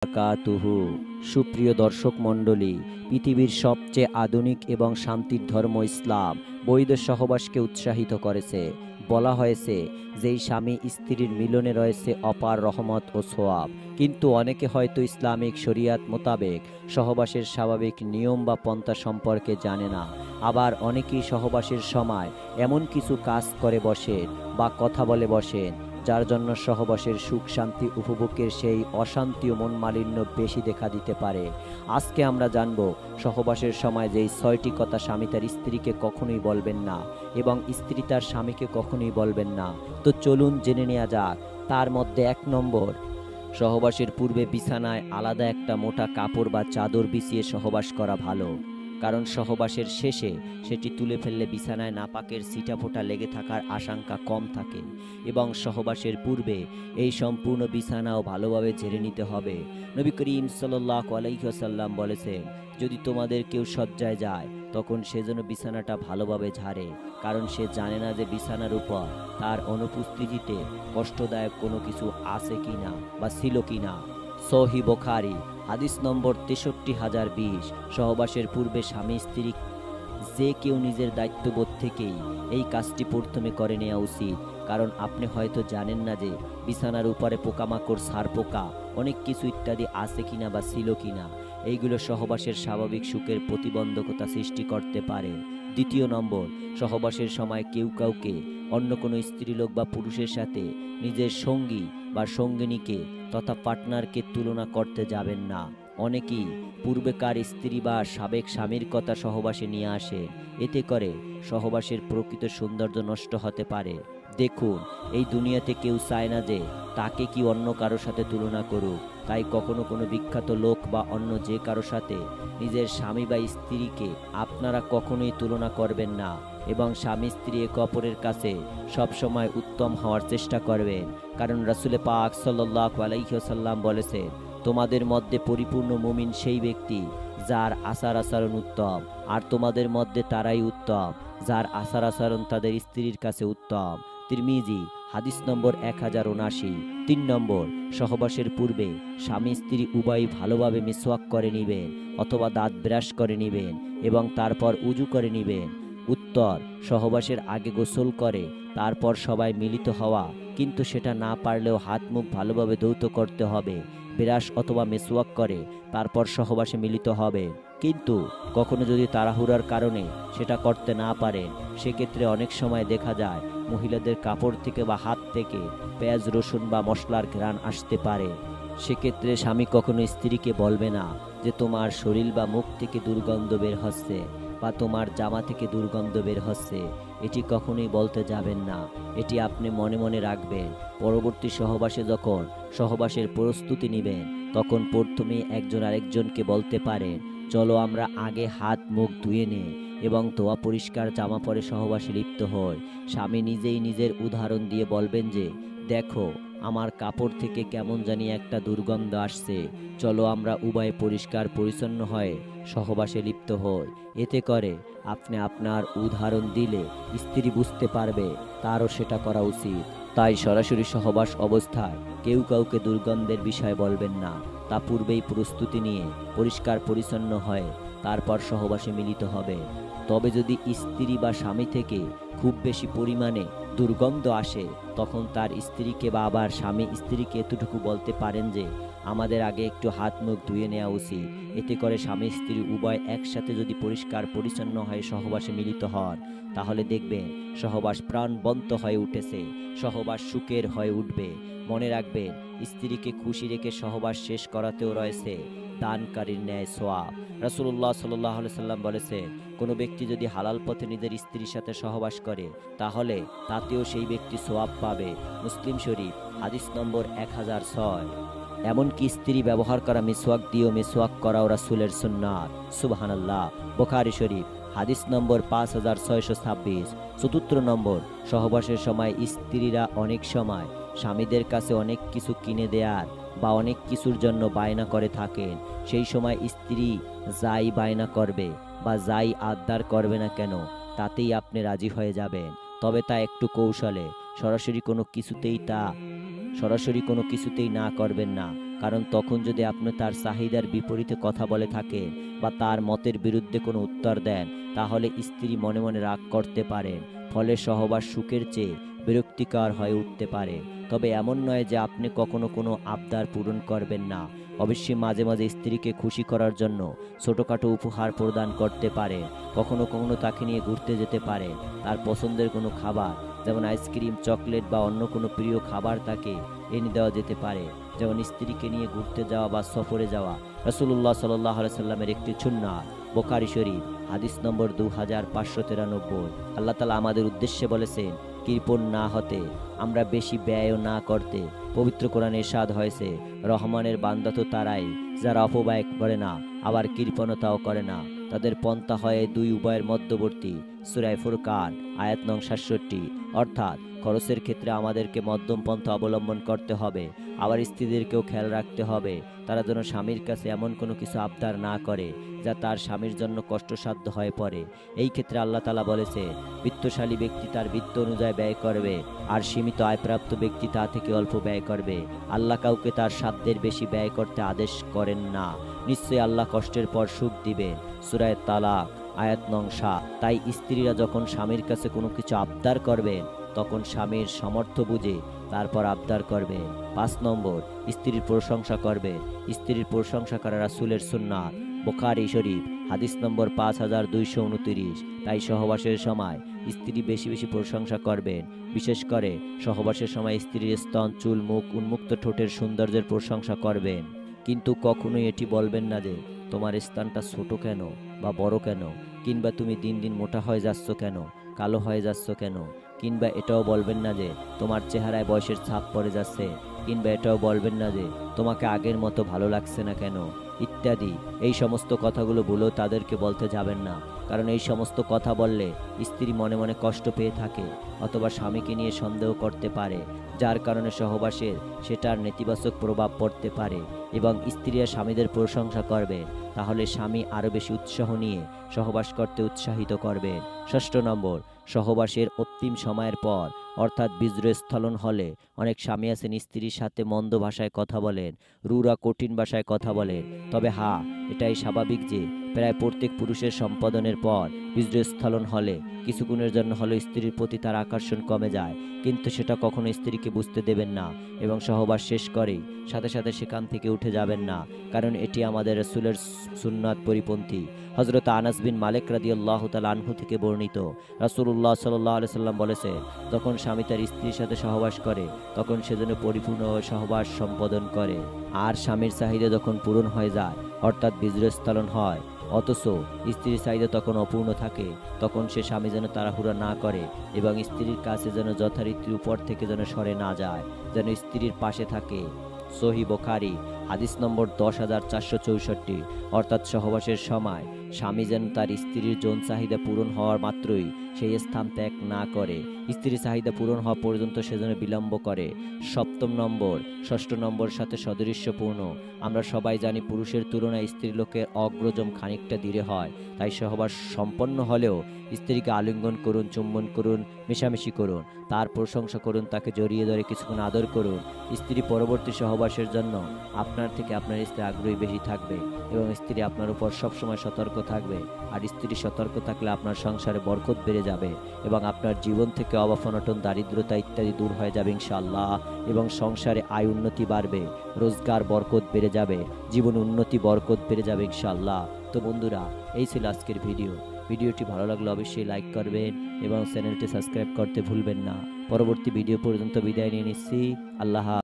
বারাকাতুহু। সুপ্রিয় দর্শক মণ্ডলী, পৃথিবীর সবচেয়ে আধুনিক এবং শান্তির ধর্ম ইসলাম বৈধ সহবাসকে উৎসাহিত করেছে। বলা হয়েছে যেই স্বামী স্ত্রীর মিলনে রয়েছে অপার রহমত ও সোয়াব। কিন্তু অনেকে হয়তো ইসলামিক শরিয়াত মোতাবেক সহবাসের স্বাভাবিক নিয়ম বা পন্থা সম্পর্কে জানে না। আবার অনেকেই সহবাসের সময় এমন কিছু কাজ করে বসেন বা কথা বলে বসেন যার জন্য সহবাসের সুখ শান্তি উপভোগের সেই অশান্তি ও মন মালিন্য বেশি দেখা দিতে পারে। আজকে আমরা জানব সহবাসের সময় যেই 6টি কথা স্বামী তার স্ত্রীকে কখনোই বলবেন না এবং স্ত্রী তার স্বামীকে কখনোই বলবেন না। তো চলুন জেনে নেওয়া যাক। তার মধ্যে 1 নম্বর, সহবাসের পূর্বে বিছানায় আলাদা একটা মোটা কাপড় বা চাদর বিছিয়ে সহবাস করা ভালো। কারণ সহবাসের শেষে সেটি তুলে ফেললে বিছানায় নাপাকের ছিটাফোঁটা লেগে থাকার আশঙ্কা কম থাকে এবং সহবাসের পূর্বে এই সম্পূর্ণ বিছানাও ভালোভাবে ঝেড়ে নিতে হবে। নবী করিম সাল্লাল্লাহু আলাইহি ওয়াসাল্লাম বলেছেন, যদি তোমাদের কেউ শয্যায় যায় তখন সে যেন বিছানাটা ভালোভাবে ঝাড়ে, কারণ সে জানে না যে বিছানার উপর তার অনুপস্থিতিতে কষ্টদায়ক কোনো কিছু আছে কিনা বা ছিল কিনা। সহিহ বুখারী হাদিস নম্বর ৬৩,০২০। সহবাসের পূর্বে স্বামী স্ত্রী যে কেউ নিজের দায়িত্ববোধ থেকেই এই কাজটি প্রথমে করে নেওয়া উচিত। কারণ আপনি হয়তো জানেন না যে বিছানার উপরে পোকামাকড়, ছারপোকা, অনেক কিছু ইত্যাদি আছে কিনা বা ছিল কিনা। এইগুলো সহবাসের স্বাভাবিক সুখের প্রতিবন্ধকতা সৃষ্টি করতে পারে। ২য় নম্বর, সহবাসের সময় কেউ কাউকে অন্য কোনো স্ত্রীলোক বা পুরুষের সাথে নিজের সঙ্গী বা সঙ্গিনীকে তথা পার্টনারকে তুলনা করতে যাবেন না। অনেকেই পূর্বেকার স্ত্রী বা সাবেক স্বামীর কথা সহবাসে নিয়ে আসে। এতে করে সহবাসের প্রকৃত সৌন্দর্য নষ্ট হতে পারে। দেখুন, এই দুনিয়াতে কেউ চায় না যে তাকে কি অন্য কারো সাথে তুলনা করুক। তাই কখনো কোনো বিখ্যাত লোক বা অন্য যে কারো সাথে নিজের স্বামী বা স্ত্রীকে আপনারা কখনোই তুলনা করবেন না এবং স্বামী স্ত্রী একে অপরের কাছে সবসময় উত্তম হওয়ার চেষ্টা করবেন। কারণ রাসূল পাক সাল্লাল্লাহু আলাইহি ওয়াসাল্লাম বলেছেন, তোমাদের মধ্যে পরিপূর্ণ মুমিন সেই ব্যক্তি যার আচার আচরণ উত্তম, আর তোমাদের মধ্যে তারাই উত্তম যার আচার আচরণ তাদের স্ত্রীর কাছে উত্তম। তিরমিজি হাদিস নম্বর 1079। 3 নম্বর, সহবাসের পূর্বে স্বামী স্ত্রী উভয়ই ভালোভাবে মিসওয়াক করে নিবেন অথবা দাঁত ব্রাশ করে নিবেন এবং তারপর উজু করে নিবেন। উত্তর, সহবাসের আগে গোসল করে তারপর সবাই মিলিত হওয়া, কিন্তু সেটা না পারলেও হাত মুখ ভালোভাবে ধৌত করতে হবে। ব্রাশ অথবা মেসওয়াক করে তারপর সহবাসে মিলিত হবে। কিন্তু কখনো যদি তাড়াহুড়ার কারণে সেটা করতে না পারেন, সেক্ষেত্রে অনেক সময় দেখা যায় মহিলাদের কাপড় থেকে বা হাত থেকে পেঁয়াজ, রসুন বা মশলার ঘ্রাণ আসতে পারে। সেক্ষেত্রে স্বামী কখনো স্ত্রীকে বলবে না যে তোমার শরীর বা মুখ থেকে দুর্গন্ধ বের হচ্ছে বা তোমার জামা থেকে দুর্গন্ধ বের হচ্ছে। এটি কখনোই বলতে যাবেন না। এটি আপনি মনে মনে রাখবেন। পরবর্তী সহবাসে যখন সহবাসের প্রস্তুতি নেবেন, তখন প্রথমেই একজন আরেকজনকে বলতে পারেন, চলো আমরা আগে হাত মুখ ধুয়ে নিই এবং ধোয়া পরিষ্কার জামা পরে সহবাসে লিপ্ত হই। স্বামী নিজেই নিজের উদাহরণ দিয়ে বলবেন যে, দেখো আমার কাপড় থেকে কেমন জানি একটা দুর্গন্ধ আসছে, চলো আমরা উভয়ে পরিষ্কার পরিচ্ছন্ন হয়ে সহবাসে লিপ্ত হই। এতে করে আপনি আপনার উদাহরণ দিলে স্ত্রী বুঝতে পারবে তারও সেটা করা উচিত। তাই সরাসরি সহবাস অবস্থায় কেউ কাউকে দুর্গন্ধের বিষয় বলবেন না। তা পূর্বেই প্রস্তুতি নিয়ে পরিষ্কার পরিচ্ছন্ন হয়ে তারপর সহবাসে মিলিত হবে। তবে যদি স্ত্রী বা স্বামী থেকে খুব বেশি পরিমাণে দুর্গন্ধ আসে, তখন তার স্ত্রীকে বা আবার স্বামী স্ত্রীকে এতটুকু বলতে পারেন যে আমাদের আগে একটু হাত মুখ ধুয়ে নেওয়া উচিত। এতে করে স্বামী স্ত্রী উভয় একসাথে যদি পরিষ্কার পরিচ্ছন্ন হয়ে সহবাসে মিলিত হন, তাহলে দেখবেন সহবাস প্রাণবন্ত হয়ে উঠেছে, সহবাস সুখের হয়ে উঠবে। মনে রাখবেন, স্ত্রীকে খুশি রেখে সহবাস শেষ করাতেও রয়েছে দানকারীর ন্যায় সওয়াব। রাসূলুল্লাহ সাল্লাল্লাহু আলাইহি সাল্লাম বলেছেন, কোনো ব্যক্তি যদি হালাল পথে নিজের স্ত্রীর সাথে সহবাস করে তাহলে তাতেও সেই ব্যক্তি সওয়াব পাবে। মুসলিম শরীফ হাদিস নম্বর 1006। এমনকি স্ত্রী ব্যবহার করা মিসওয়াক দিয়েও মিসওয়াক করাও রাসূলের সুন্নাত। সুবহানাল্লাহ। বুখারী শরীফ হাদিস নম্বর 5626। ৪র্থ নম্বর, সহবাসের সময় স্ত্রীরা অনেক সময় স্বামীদের কাছে অনেক কিছু কিনে দেয়ার বা অনেক কিছুর জন্য বায়না করে থাকেন। সেই সময় স্ত্রী যাই বায়না করবে বা যাই আবদার করবে না কেন, তাতেই আপনি রাজি হয়ে যাবেন। তবে তা একটু কৌশলে, সরাসরি কোনো কিছুতেই না করবেন না। কারণ তখন যদি আপনি তার চাহিদার বিপরীতে কথা বলে থাকেন বা তার মতের বিরুদ্ধে কোনো উত্তর দেন, তাহলে স্ত্রী মনে মনে রাগ করতে পারেন। ফলে সহবাস সুখের চেয়ে বিরক্তিকর হয়ে উঠতে পারে। তবে এমন নয় যে আপনি কখনো কোনো আবদার পূরণ করবেন না। অবশ্যই মাঝে মাঝে স্ত্রীকে খুশি করার জন্য ছোটোখাটো উপহার প্রদান করতে পারে। কখনো কখনো তাকে নিয়ে ঘুরতে যেতে পারে। তার পছন্দের কোনো খাবার, যেমন আইসক্রিম, চকলেট বা অন্য কোনো প্রিয় খাবার তাকে এনে দেওয়া যেতে পারে। যেমন স্ত্রীকে নিয়ে ঘুরতে যাওয়া বা সফরে যাওয়া রাসূলুল্লাহ সাল্লাল্লাহু আলাইহি সাল্লামের একটি সুন্নাত। বুখারী শরীফ হাদিস নম্বর 2593। আল্লাহ তাআলা আমাদের উদ্দেশ্যে বলেছেন, কৃপণ না হতে, আমরা বেশি ব্যয়ও না করতে। পবিত্র কোরআনে ইরশাদ হয়েছে, রহমানের বান্দা তো তারাই যারা অপব্যয় করে না, আবার কৃপণতাও করে না। তাদের পন্থা হয় দুই উভয়ের মধ্যবর্তী। সূরা ফুরকান আয়াত নং 67। অর্থাৎ খরচের ক্ষেত্রে আমাদেরকে মধ্যম পন্থা অবলম্বন করতে হবে। আবার স্ত্রীদেরকেও খেয়াল রাখতে হবে তারা যেন স্বামীর কাছে এমন কোনো কিছু আবদার না করে যা তার স্বামীর জন্য কষ্টসাধ্য হয়ে পড়ে। এই ক্ষেত্রে আল্লাহ তাআলা বলেছে, বিত্তশালী ব্যক্তি তার বিত্ত অনুযায়ী ব্যয় করবে, আর সীমিত আয়প্রাপ্ত ব্যক্তি তা থেকে অল্প ব্যয় করবে। আল্লাহ কাউকে তার সাধ্যের বেশি ব্যয় করতে আদেশ করেন না। নিশ্চয়ই আল্লাহ কষ্টের পর সুখ দিবেন। সূরা তালাক আয়াত নং 7। তাই স্ত্রীরা যখন স্বামীর কাছে কোনো কিছু আবদার করবেন, তখন স্বামীর সামর্থ্য বুঝে তারপর আবদার করবে। 5 নম্বর, স্ত্রীর প্রশংসা করবে। স্ত্রীর প্রশংসা করা রাসূলের সুন্নাত। বুখারী শরীফ হাদিস নম্বর 5229। তাই সহবাসের সময় স্ত্রী বেশি বেশি প্রশংসা করবেন। বিশেষ করে সহবাসের সময় স্ত্রীর স্তন, চুল, মুখ, উন্মুক্ত ঠোঁটের সৌন্দর্যের প্রশংসা করবেন। কিন্তু কখনোই এটি বলবেন না যে তোমার স্থানটা ছোট কেন বা বড় কেন, কিংবা তুমি দিন দিন মোটা হয়ে যাচ্ছ কেন, কালো হয়ে যাচ্ছ কেন, কিংবা এটাও বলবেন না যে তোমার চেহারায় বয়সের ছাপ পড়ে যাচ্ছে, কিংবা এটাও বলবেন না যে তোমাকে আগের মতো ভালো লাগছে না কেন, ইত্যাদি। এই সমস্ত কথাগুলো বলেও তাদেরকে বলতে যাবেন না। কারণ এই সমস্ত কথা বললে স্ত্রী মনে মনে কষ্ট পেয়ে থাকে অথবা স্বামীকে নিয়ে সন্দেহ করতে পারে, যার কারণে সহবাসের সেটার নেতিবাচক প্রভাব পড়তে পারে। এবং স্ত্রীরা স্বামীদের প্রশংসা করবে, তাহলে স্বামী আরও বেশি উৎসাহ নিয়ে সহবাস করতে উৎসাহিত করবে। 6 নম্বর, সহবাসের অন্তিম সময়ের পর অর্থাৎ বীর্যস্খলন হলে অনেক স্বামী আছেন স্ত্রীর সাথে মন্দ ভাষায় কথা বলেন, রূঢ় কঠিন ভাষায় কথা বলেন। তবে হ্যাঁ, এটাই স্বাভাবিক যে প্রায় প্রত্যেক পুরুষের সম্পাদনের পর বীর্যস্খলন হলে কিছুক্ষণের জন্য হলেও স্ত্রীর প্রতি তার আকর্ষণ কমে যায়, কিন্তু সেটা কখনো স্ত্রীকে বুঝতে দেবেন না এবং সহবাস শেষ করেই সাথে সাথে সেখান থেকে উঠে যাবেন না, কারণ এটি আমাদের রাসূলের সুন্নাত পরিপন্থী। হযরত আনাস বিন মালিক রাদিয়াল্লাহু তাআলা আনহু থেকে বর্ণিত, রাসূলুল্লাহ সাল্লাল্লাহু আলাইহি সাল্লাম বলেছেন, যখন স্বামী তার স্ত্রীর সাথে সহবাস করে তখন সে যেন পরিপূর্ণ সহবাস সম্পাদন করে। আর স্বামীর চাহিদা যখন পূরণ হয়ে যায় অর্থাৎ বীর্যস্খলন হয়, অথচ স্ত্রীর চাহিদা তখন অপূর্ণ থাকে, তখন সে স্বামী যেন তাড়াহুড়া না করে এবং স্ত্রীর কাছে যেন যথারীতির উপর থেকে যেন সরে না যায়, যেন স্ত্রীর পাশে থাকে। সহিহ বুখারী হাদিস নম্বর 10464। অর্থাৎ সহবাসের সময় স্বামী যেন তার স্ত্রীর যৌন চাহিদা পূরণ হওয়ার মাত্রই সেই স্থান ত্যাগ না করে, স্ত্রীর চাহিদা পূরণ হওয়া পর্যন্ত সে যেন বিলম্ব করে। 7 নম্বর, 6 নম্বর সাথে সাদৃশ্যপূর্ণ। আমরা সবাই জানি পুরুষের তুলনায় স্ত্রীলোকের অগ্রজম খানিকটা ধীরে হয়। তাই সহবাস সম্পন্ন হলেও স্ত্রীকে আলিঙ্গন করুন, চুম্বন করুন, মেশামেশি করুন, তার প্রশংসা করুন, তাকে জড়িয়ে ধরে কিছুক্ষণ আদর করুন। স্ত্রী পরবর্তী সহবাসের জন্য আপনার থেকে আপনার স্ত্রী আগ্রহী বেশি থাকবে এবং স্ত্রী আপনার উপর সবসময় সতর্ক থাকবে। আর স্ত্রী সতর্ক থাকলে আপনার সংসারে বরকত বেড়ে যাবে এবং আপনার জীবন থেকে অভাব, অনটন, দারিদ্রতা ইত্যাদি দূর হয়ে যাবে ইনশাআল্লাহ। এবং সংসারে আয় উন্নতি বাড়বে, রোজগার বরকত বেড়ে যাবে, জীবন উন্নতি বরকত বেড়ে যাবে ইনশাআল্লাহ। তো বন্ধুরা, এই ছিল আজকের ভিডিওটি ভালো লাগলে অবশ্যই লাইক করবেন এবং চ্যানেলটি সাবস্ক্রাইব করতে ভুলবেন না। পরবর্তী ভিডিও পর্যন্ত বিদায় নিয়ে নিচ্ছি। আল্লাহ।